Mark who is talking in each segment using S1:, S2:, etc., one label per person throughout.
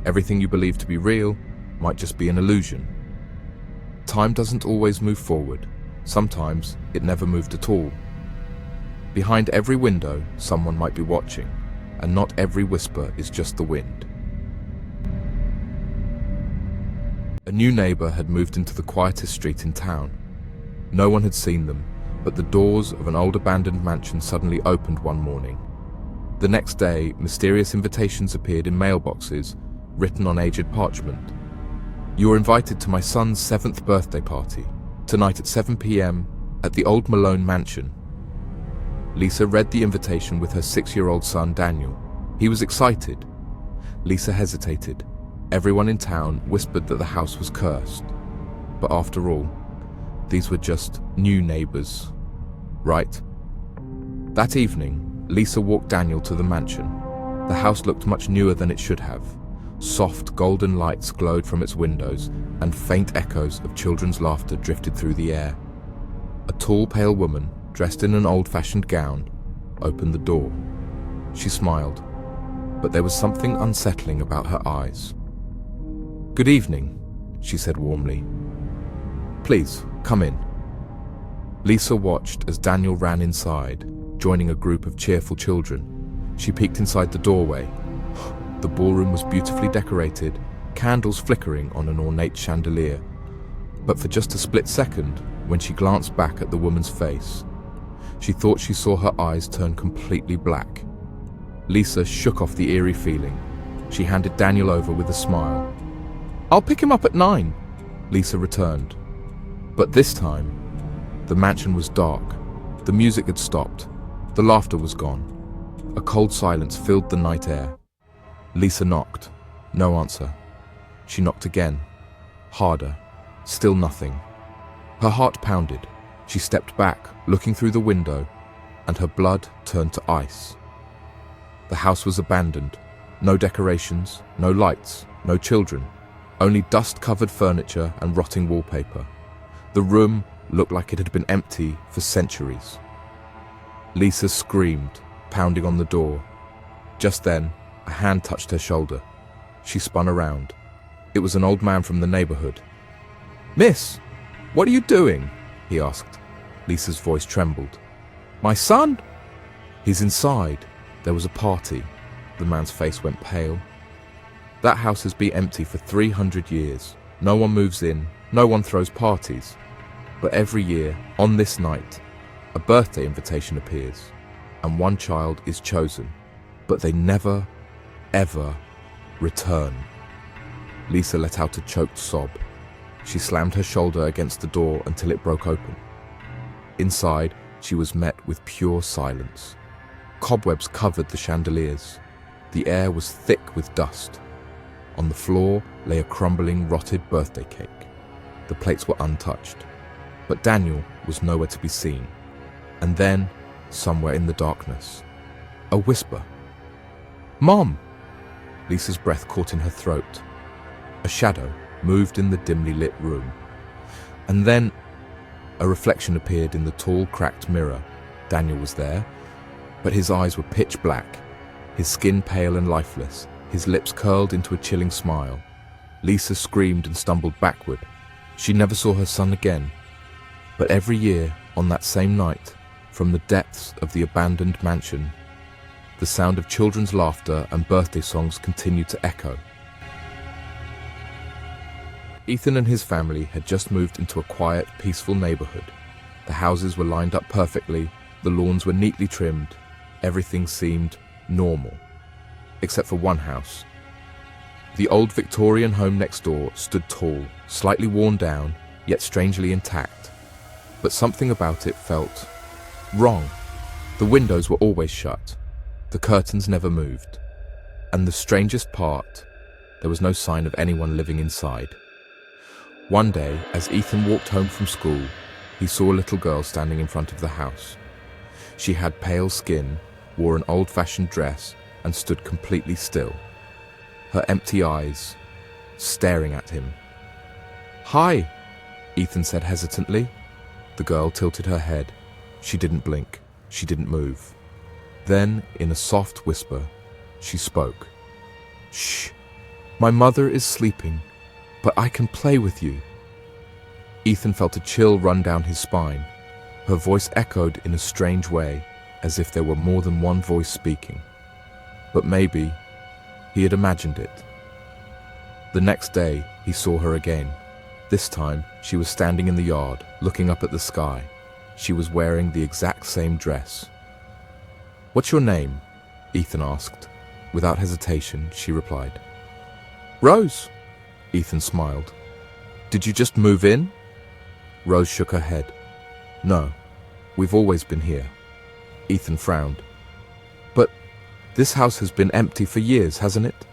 S1: Everything you believe to be real might just be an illusion. Time doesn't always move forward. Sometimes it never moved at all. Behind every window, someone might be watching, and not every whisper is just the wind. A new neighbor had moved into the quietest street in town. No one had seen them, but the doors of an old abandoned mansion suddenly opened one morning. The next day, mysterious invitations appeared in mailboxes, written on aged parchment. You are invited to my son's 7th birthday party, tonight at 7 p.m. at the old Malone mansion. Lisa read the invitation with her 6-year-old son, Daniel. He was excited. Lisa hesitated. Everyone in town whispered that the house was cursed. But after all, these were just new neighbors, right? That evening, Lisa walked Daniel to the mansion. The house looked much newer than it should have. Soft golden lights glowed from its windows, and faint echoes of children's laughter drifted through the air. A tall, pale woman, dressed in an old-fashioned gown, opened the door. She smiled, but there was something unsettling about her eyes. "Good evening," she said warmly. "Please, come in." Lisa watched as Daniel ran inside, joining a group of cheerful children. She peeked inside the doorway. The ballroom was beautifully decorated, candles flickering on an ornate chandelier. But for just a split second, when she glanced back at the woman's face, she thought she saw her eyes turn completely black. Lisa shook off the eerie feeling. She handed Daniel over with a smile. "I'll pick him up at 9, Lisa returned. But this time, the mansion was dark. The music had stopped. The laughter was gone. A cold silence filled the night air. Lisa knocked. No answer. She knocked again. Harder. Still nothing. Her heart pounded. She stepped back, looking through the window, and her blood turned to ice. The house was abandoned. No decorations, no lights, no children. Only dust-covered furniture and rotting wallpaper. The room looked like it had been empty for centuries. Lisa screamed, pounding on the door. Just then, a hand touched her shoulder. She spun around. It was an old man from the neighborhood. "Miss, what are you doing?" he asked. Lisa's voice trembled. "My son?" "He's inside. There was a party." The man's face went pale. "That house has been empty for 300 years. No one moves in, no one throws parties. But every year, on this night, a birthday invitation appears, and one child is chosen. But they never, ever return." Lisa let out a choked sob. She slammed her shoulder against the door until it broke open. Inside, she was met with pure silence. Cobwebs covered the chandeliers. The air was thick with dust. On the floor lay a crumbling, rotted birthday cake. The plates were untouched. But Daniel was nowhere to be seen. And then, somewhere in the darkness, a whisper. "Mom!" Lisa's breath caught in her throat. A shadow moved in the dimly lit room. And then, a reflection appeared in the tall, cracked mirror. Daniel was there, but his eyes were pitch black, his skin pale and lifeless, his lips curled into a chilling smile. Lisa screamed and stumbled backward. She never saw her son again. But every year, on that same night, from the depths of the abandoned mansion, the sound of children's laughter and birthday songs continued to echo. Ethan and his family had just moved into a quiet, peaceful neighborhood. The houses were lined up perfectly, the lawns were neatly trimmed, everything seemed normal. Except for one house. The old Victorian home next door stood tall, slightly worn down, yet strangely intact. But something about it felt wrong. The windows were always shut. The curtains never moved. And the strangest part, there was no sign of anyone living inside. One day, as Ethan walked home from school, he saw a little girl standing in front of the house. She had pale skin, wore an old-fashioned dress, and stood completely still. Her empty eyes, staring at him. "Hi," Ethan said hesitantly. The girl tilted her head. She didn't blink. She didn't move. Then, in a soft whisper, she spoke. "Shh. My mother is sleeping, but I can play with you." Ethan felt a chill run down his spine. Her voice echoed in a strange way, as if there were more than one voice speaking. But maybe he had imagined it. The next day, he saw her again. This time, she was standing in the yard, looking up at the sky. She was wearing the exact same dress. "What's your name?" Ethan asked. Without hesitation, she replied. "Rose." Ethan smiled. "Did you just move in?" Rose shook her head. "No, we've always been here." Ethan frowned. "But this house has been empty for years, hasn't it?"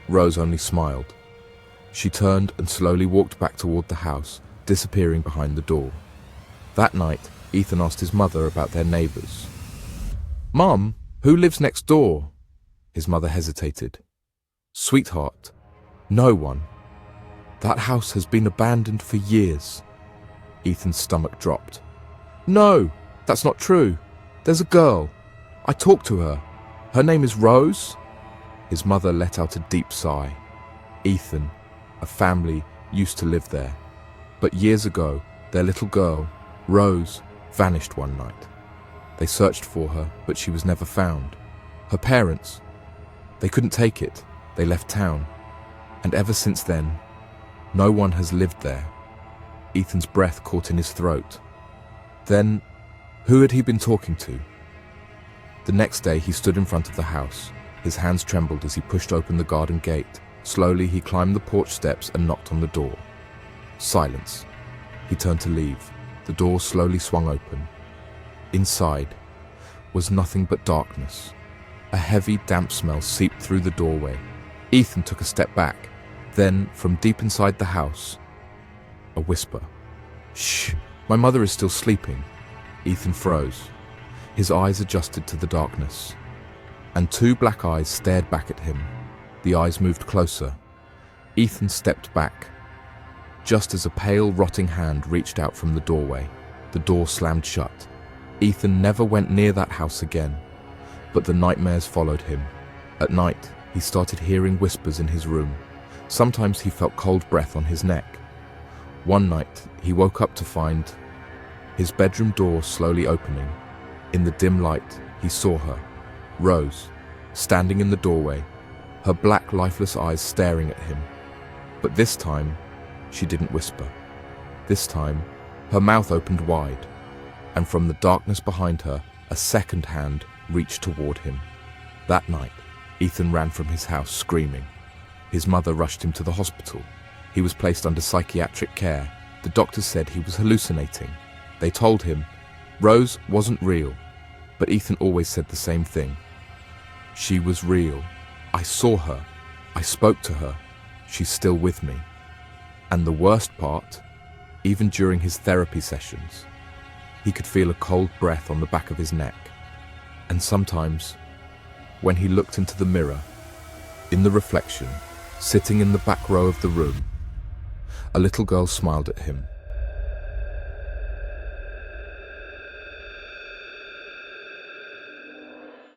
S1: Rose only smiled. She turned and slowly walked back toward the house, disappearing behind the door. That night, Ethan asked his mother about their neighbors. "Mom, who lives next door?" His mother hesitated. "Sweetheart, no one. That house has been abandoned for years." Ethan's stomach dropped. "No, that's not true. There's a girl. I talked to her. Her name is Rose." His mother let out a deep sigh. Ethan, a family, used to live there. But years ago, their little girl, Rose, vanished one night. They searched for her, but she was never found. Her parents, they couldn't take it. They left town. And ever since then, no one has lived there. Ethan's breath caught in his throat. Then, who had he been talking to? The next day, he stood in front of the house. His hands trembled as he pushed open the garden gate. Slowly, he climbed the porch steps and knocked on the door. Silence. He turned to leave. The door slowly swung open. Inside was nothing but darkness. A heavy, damp smell seeped through the doorway. Ethan took a step back. Then, from deep inside the house, a whisper. "Shh, my mother is still sleeping." Ethan froze. His eyes adjusted to the darkness, and two black eyes stared back at him. The eyes moved closer. Ethan stepped back. Just as a pale, rotting hand reached out from the doorway, the door slammed shut. Ethan never went near that house again, but the nightmares followed him. At night, he started hearing whispers in his room. Sometimes he felt cold breath on his neck. One night, he woke up to find his bedroom door slowly opening. In the dim light, he saw her, Rose, standing in the doorway, her black, lifeless eyes staring at him. But this time, she didn't whisper. This time, her mouth opened wide, and from the darkness behind her, a second hand reached toward him. That night, Ethan ran from his house screaming. His mother rushed him to the hospital. He was placed under psychiatric care. The doctors said he was hallucinating. They told him Rose wasn't real, but Ethan always said the same thing. "She was real. I saw her. I spoke to her. She's still with me." And the worst part, even during his therapy sessions, he could feel a cold breath on the back of his neck. And sometimes, when he looked into the mirror, in the reflection, sitting in the back row of the room, a little girl smiled at him.